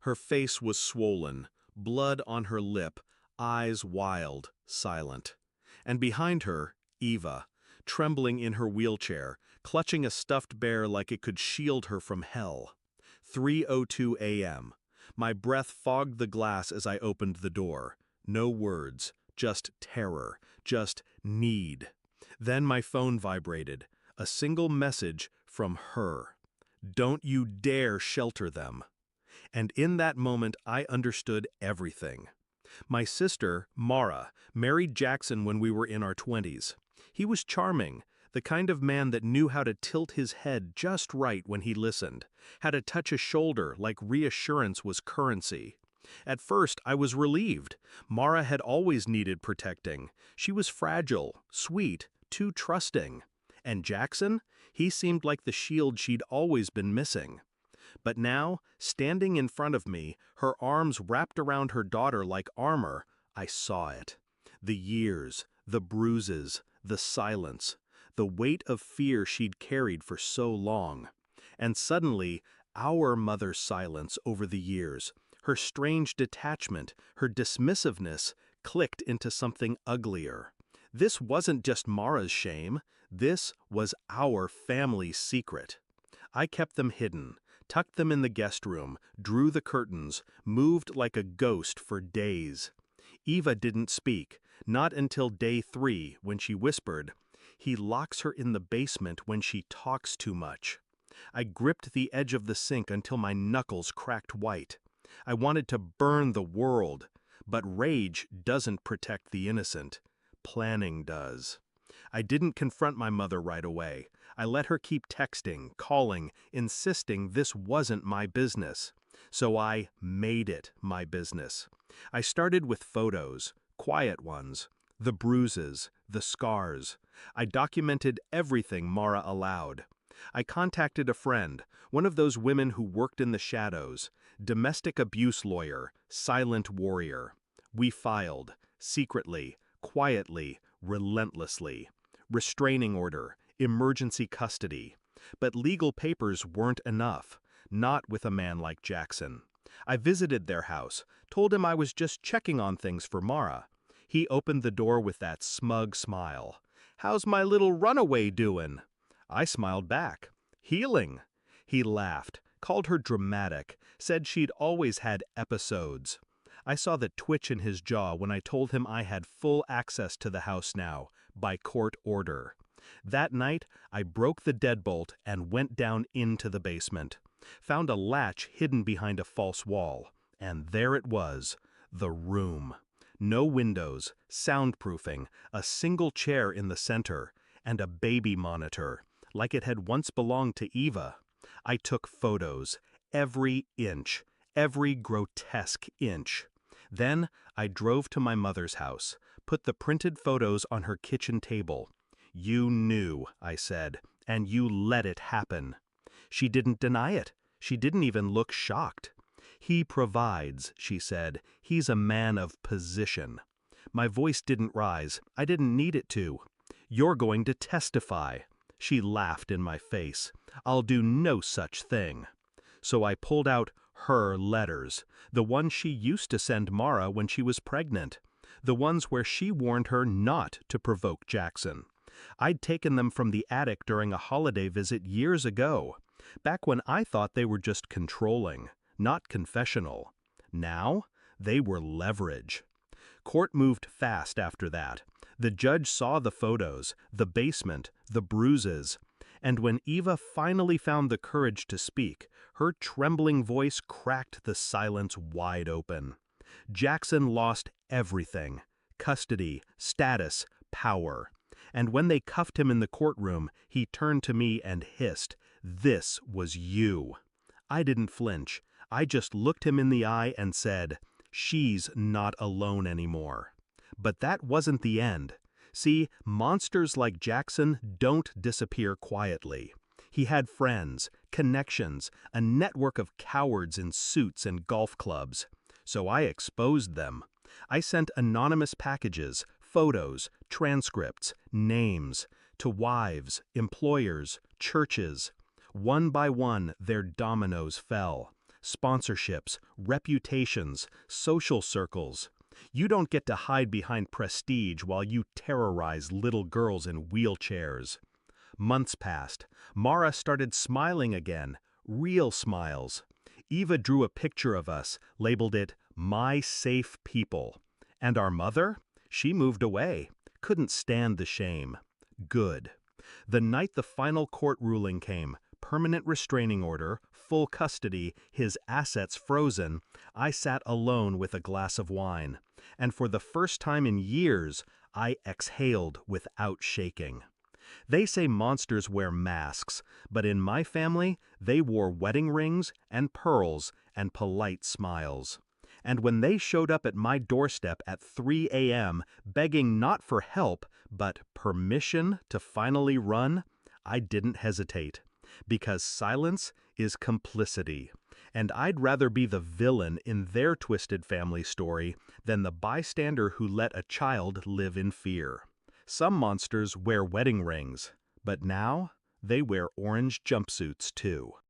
Her face was swollen, blood on her lip, eyes wild, silent. And behind her, Eva, trembling in her wheelchair, clutching a stuffed bear like it could shield her from hell. 3:02 a.m. My breath fogged the glass as I opened the door. No words, just terror, just need. Then my phone vibrated. A single message from her. "Don't you dare shelter them." And in that moment, I understood everything. My sister, Mara, married Jackson when we were in our 20s. He was charming, the kind of man that knew how to tilt his head just right when he listened, how to touch a shoulder like reassurance was currency. At first, I was relieved. Mara had always needed protecting. She was fragile, sweet, too trusting. And Jackson? He seemed like the shield she'd always been missing. But now, standing in front of me, her arms wrapped around her daughter like armor, I saw it. The years, the bruises, the silence, the weight of fear she'd carried for so long. And suddenly, our mother's silence over the years, her strange detachment, her dismissiveness, clicked into something uglier. This wasn't just Mara's shame, this was our family's secret. I kept them hidden, tucked them in the guest room, drew the curtains, moved like a ghost for days. Eva didn't speak, not until day 3 when she whispered, "He locks her in the basement when she talks too much." I gripped the edge of the sink until my knuckles cracked white. I wanted to burn the world, but rage doesn't protect the innocent. Planning does. I didn't confront my mother right away. I let her keep texting, calling, insisting this wasn't my business. So I made it my business. I started with photos, quiet ones, the bruises, the scars. I documented everything Mara allowed. I contacted a friend, one of those women who worked in the shadows, domestic abuse lawyer, silent warrior. We filed, secretly, quietly, relentlessly. Restraining order, emergency custody. But legal papers weren't enough, not with a man like Jackson. I visited their house, told him I was just checking on things for Mara. He opened the door with that smug smile. "How's my little runaway doing?" I smiled back. "Healing." He laughed, called her dramatic, said she'd always had episodes. I saw the twitch in his jaw when I told him I had full access to the house now, by court order. That night, I broke the deadbolt and went down into the basement. Found a latch hidden behind a false wall, and there it was, the room. No windows, soundproofing, a single chair in the center, and a baby monitor, like it had once belonged to Eva. I took photos, every inch, every grotesque inch. Then I drove to my mother's house, put the printed photos on her kitchen table. "You knew," I said, "and you let it happen." She didn't deny it. She didn't even look shocked. "He provides," she said. "He's a man of position." My voice didn't rise. I didn't need it to. "You're going to testify." She laughed in my face. "I'll do no such thing." So I pulled out her letters, the ones she used to send Mara when she was pregnant, the ones where she warned her not to provoke Jackson. I'd taken them from the attic during a holiday visit years ago, back when I thought they were just controlling, not confessional. Now, they were leverage. Court moved fast after that. The judge saw the photos, the basement, the bruises. And when Eva finally found the courage to speak, her trembling voice cracked the silence wide open. Jackson lost everything: custody, status, power. And when they cuffed him in the courtroom, he turned to me and hissed, "This was you." I didn't flinch. I just looked him in the eye and said, "She's not alone anymore." But that wasn't the end. See, monsters like Jackson don't disappear quietly. He had friends, connections, a network of cowards in suits and golf clubs. So I exposed them. I sent anonymous packages, photos, transcripts, names, to wives, employers, churches. One by one, their dominoes fell. sponsorships, reputations, social circles. You don't get to hide behind prestige while you terrorize little girls in wheelchairs. Months passed. Mara started smiling again, real smiles. Eva drew a picture of us, labeled it, "My Safe People." And our mother? She moved away. Couldn't stand the shame. Good. The night the final court ruling came, permanent restraining order, full custody, his assets frozen, I sat alone with a glass of wine. And for the first time in years, I exhaled without shaking. They say monsters wear masks, but in my family, they wore wedding rings and pearls and polite smiles. And when they showed up at my doorstep at 3 a.m., begging not for help, but permission to finally run, I didn't hesitate. Because silence is complicity. And I'd rather be the villain in their twisted family story than the bystander who let a child live in fear. Some monsters wear wedding rings, but now they wear orange jumpsuits too.